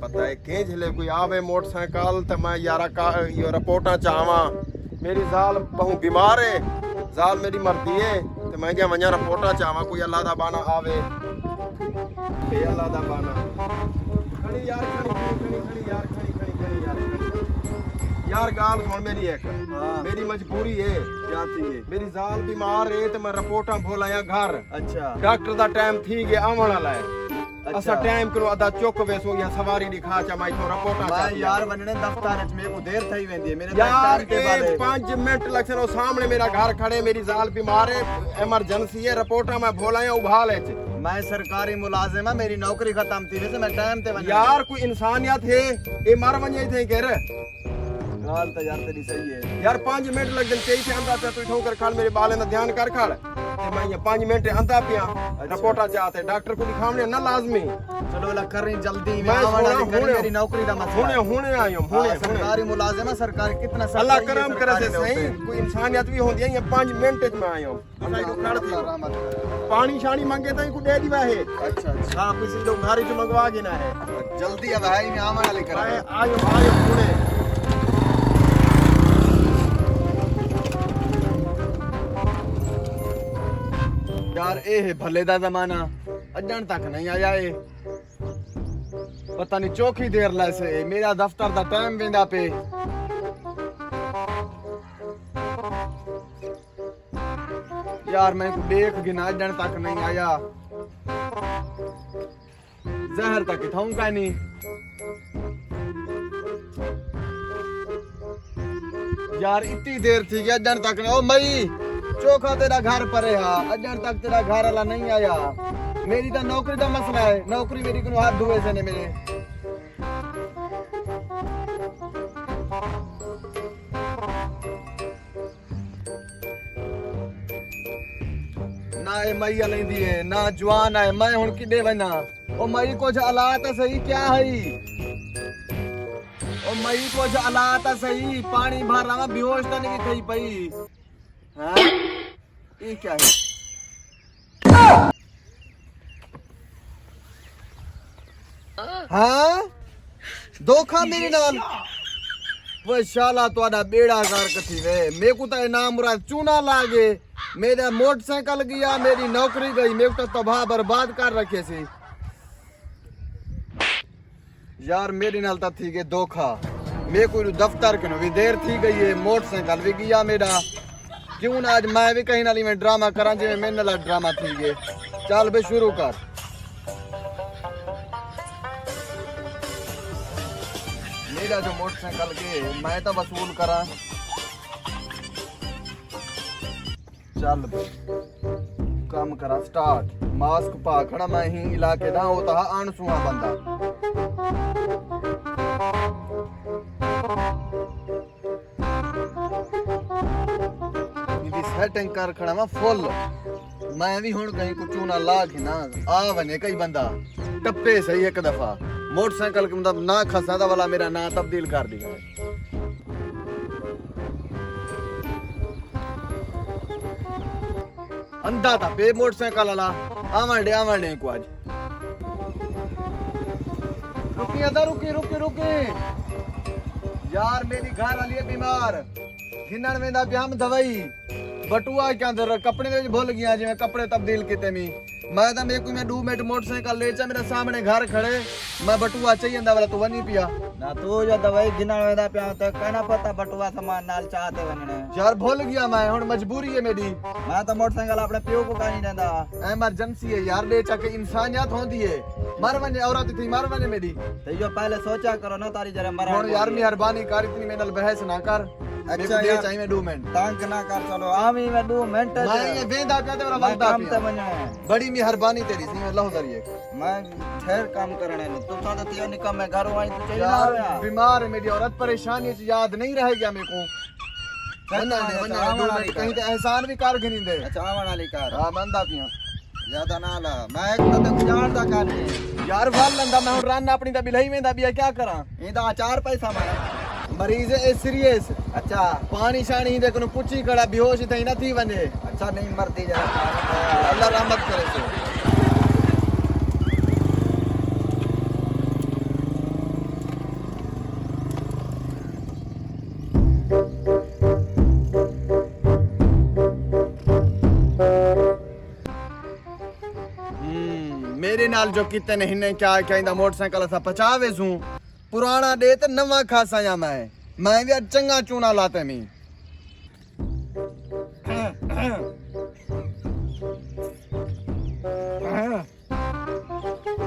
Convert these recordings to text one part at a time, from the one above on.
पता है के झले कोई आवे मोटरसाइकिल तो मैं यारा का यो रिपोर्टा चावा मेरी जाल बहु बीमार है जाल मेरी मरदी है तो मैं क्या वञा रिपोर्टा चावा कोई अल्लाह दा बाना आवे ए अल्लाह दा बाना खड़ी यार खड़ी यार गाल सुन मेरी एक मेरी मजबूरी है क्या थी ये? मेरी जाल बीमार है तो मैं रिपोर्टा भोलाया घर अच्छा डॉक्टर दा टाइम थी गया आवन वाला है अच्छा। असा टाइम करो अदा चुक वेसो या सवारी दिखा चा मैं तो रिपोर्टा मैं यार वनने दफ्तर च मेरे को देर थई वेंदी है मेरे यार के ए 5 मिनट लगसे नो सामने मेरा घर खड़े मेरी जाल बीमार है इमरजेंसी है रिपोर्टा मैं भोलाया उभाल है मैं सरकारी मुलाजिम है मेरी नौकरी खत्म थी वैसे मैं टाइम ते वन्ने यार कोई इंसानियत है ए मर वने थे केर गाल तो यार तेरी सही है यार 5 मिनट लग गए कई थे अंदा पे तू ठोकर खाल मेरे बाले ना ध्यान कर खाल ते मैं ये 5 मिनट अंदा पिया रिपोर्टा चाहते डॉक्टर को दिखावने ना लाजमी चलो ला कर रही जल्दी मैं में मेरी नौकरी दा मसला हुने आयो हुने सरकारी मुलाजिम है सरकार कितना अल्लाह करम करे से सही कोई इंसानियत भी होंदी है ये 5 मिनट में आयो असा को खड़ थी पानी शानी मांगे तो को दे दीवा है अच्छा अच्छा हां किसी तो घारी से मंगवा के ना है जल्दी अब है मैं आवन वाली कर आयो आयो हुने यार ए है भले दा जमाना अजन तक नहीं आया ए पता नहीं चौखी देर लैसे मेरा दफ्तर दा टाइम वेंदा पे यार मैं को देख गिना अजन तक नहीं आया जहर तक खाऊंगा नहीं यार इतनी देर थी कि अजन तक ओ मई चोखा तेरा घर पर है अजन तक तेरा घर वाला नहीं आया मेरी तो नौकरी का मसला है नौकरी मेरी को हाथ धोए से ने मेरे ना ए मई लेंदी है ना जवान है मैं हुन किडे वना ओ मई कुछ हालात सही क्या है ओ मई कुछ हालात सही पानी भर रहा बेहोश तो नहीं थई पई हां ये क्या है हाँ धोखा मेरे नाल वो शाला तोड़ा बेड़ा कर कथी वे मेरे को तो इनाम मुराद चूना लागे मेरा मोटरसाइकिल गया मेरी नौकरी गई मेरे को तो तबाह बर्बाद कर रखे सी यार मेरी नाल तो थी गए धोखा मेरे को दफ्तर के भी देर थी गई है मोटरसाइकिल भी गया मेरा क्यों ना आज मैं भी कहीं नाली में ड्रामा करा जिਵੇਂ मेरे नाल ड्रामा थी गए चल बे शुरू कर मेरा जो मोटरसाइकिल के मैं तो वसूल करा चल बे काम करा स्टार्ट मास्क पा खड़ा मैं ही इलाके दा होता अनसुआ बंदा सेटिंग कर खड़ा मैं फुल मैं भी हुन कहीं को चूना ला के ना आ बने कई बंदा टप्पे सही एक दफा मोटरसाइकिल के मतलब ना खसादा वाला मेरा ना तब्दील कर दिया अंधा था बे मोटरसाइकिल वाला आवन डे को आज रुकी अदा रुकी रुकी रुकी यार मेरी घर वाली है बीमार घिनन में दा ब्याम दवाई बटुआ क्या अंदर कपड़े में भूल गया जिਵੇਂ कपड़े तब्दील किते मी मैं तो मेरे को मैं 2 मिनट मोटरसाइकिल ले चा मेरे सामने घर खड़े मैं बटुआ चाहिए अंदा वाला तू वनी पिया ना तू जो दवाई गिना वेदा पिया तो कहना पता बटुआ सामान नाल चाहते वनने यार भूल गया मैं हुन मजबूरी है मेरी मैं तो मोटरसाइकिल अपने पियो को कहीं देंदा इमरजेंसी है यार ले चा के इंसानियत होंदी है मर वने औरत थी मर वने मेरी तो यो पहले सोचा करो ना तारी जरा मरा हुन यार मेहरबानी कर इतनी मेरे नाल बहस ना कर अच्छा दे चाहिए मैं 2 मिनट तंग ना कर चलो आमी में 2 मिनट मैं ये वेंदा पे तेरा मैं वक्ता काम ते वने बड़ी मेहरबानी तेरी सी अल्लाह करिए मैं ठहर काम करने ने तू तो तियो निकम मैं घर आई तो चाहिए ना यार आया बीमार है मेरी औरत परेशानी से याद नहीं रह गया मेरे को कहीं तो एहसान भी कर गिनी दे अच्छा आवन वाली कार हां मंदा पिया ज्यादा ना ला मैं एक तो जानदा काने यार वाल लंदा मैं रन अपनी दा बिलही में दा बिया क्या करा इंदा 4 पैसा मैं मरीज है सीरियस अच्छा पानी शानी देखो पुछी खड़ा बेहोश थई न थी वने अच्छा नहीं मरती जरा अल्लाह रहमत करे से मेरे नाल जो किते ने हिने क्या कहंदा मोटरसाइकिल असा पचावे सू पुराना दे ते नवा खासा या मैं भी आज चंगा चूना लाते मी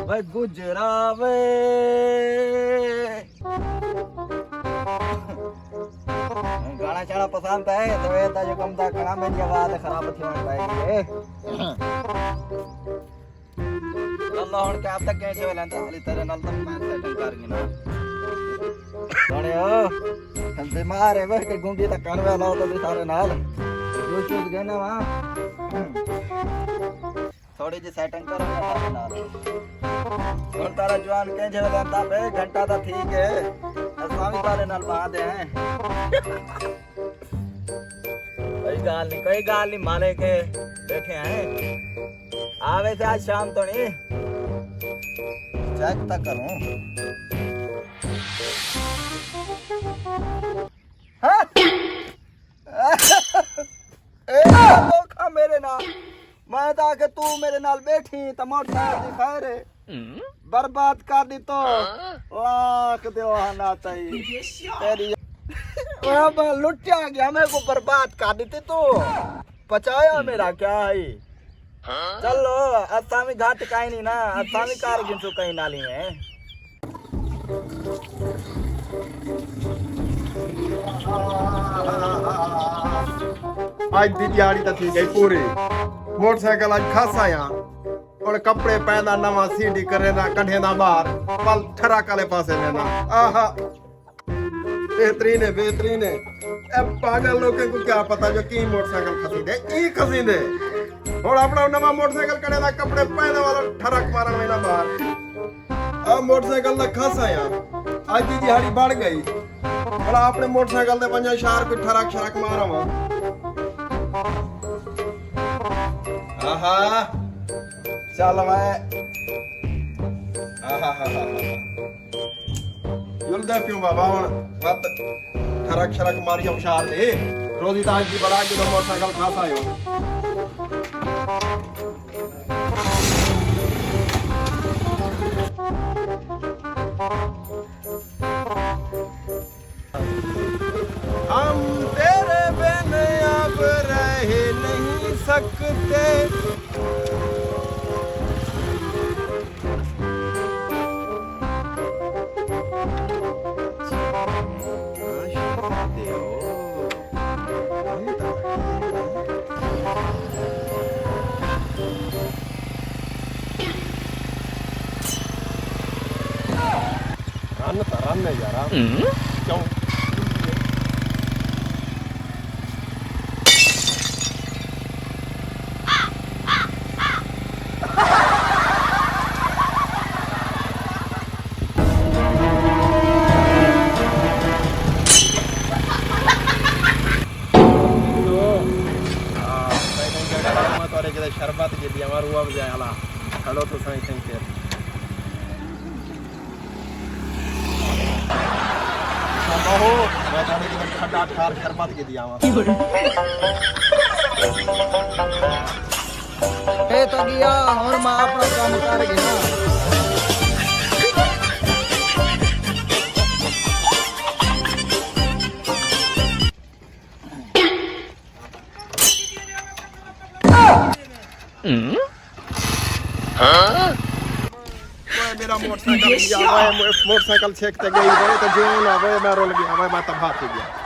भाई गुजरावे गाना चाड़ा पसंद है तो ये जो कम था कना मेरी आवाज खराब थी मन पाएगी अल्लाह हुन के आप तक कैसे वेला तो हाली तेरे नाल तो मैं सेटिंग कर गी ना सोनियो हम बीमार है वे के गुंगी तक कर वेला तो भी सारे नाल जो चूत गए ना वहां थोड़ी जी सेटिंग करो ना तारे नाल और तारा जवान कैसे वेला ता बे घंटा तो ठीक है असा भी तारे नाल बहा दे हैं कोई गाल नहीं माले के बैठे हैं आवे से आज शाम तो नहीं चेक तक करूं धोखा मेरे नाल मैं तो आके तू मेरे नाल बैठी तो मोटरसाइकिल दी खैर बर्बाद कर दी तो लाख दो ना तेरी लुटिया गया मेरे को बर्बाद कर दी तू पचाया मेरा क्या है चलो असामी घाट काई नहीं ना असामी कार गिनसु कहीं नाली है आज दी दिहाड़ी तो थी गई पूरी मोटरसाइकिल आज खासा या और कपड़े पैदा नवा सीडी करे ना कढ़े ना बाहर पल ठरा काले पासे लेना आहा बेहतरीन है अब पागल लोगों को क्या पता जो की मोटरसाइकिल खसीदे ई खसीदे और अपना नवा मोटरसाइकिल करे ना कपड़े पहने वाला ठरक मारन में ना बाहर अब मोटरसाइकिल दा खासा या आज दी दिहाड़ी बढ़ गई और आपने मोटरसाइकिल दे पंजा शार कोई ठरक शरक मारा वा आहा चल भाई आहा युलदा क्यों बाबा हुन मत ठरक शरक मारी होशियार दे रोजी ताज की बड़ा के मोटरसाइकिल खासा आयो हम तेरे बिन अब रह नहीं सकते रन है यार क्यों शरबत के लिए हमारा हुआ बजाया हेलो तो सही थैंक यू मैं थाने के खड्डा ठार शरबत के दिया ए तो गया और मैं अपना काम कर गया मेरा मोटरसाइकिल छेकते गई तो जो ना मैं रोल गया मैं तबाह हो गया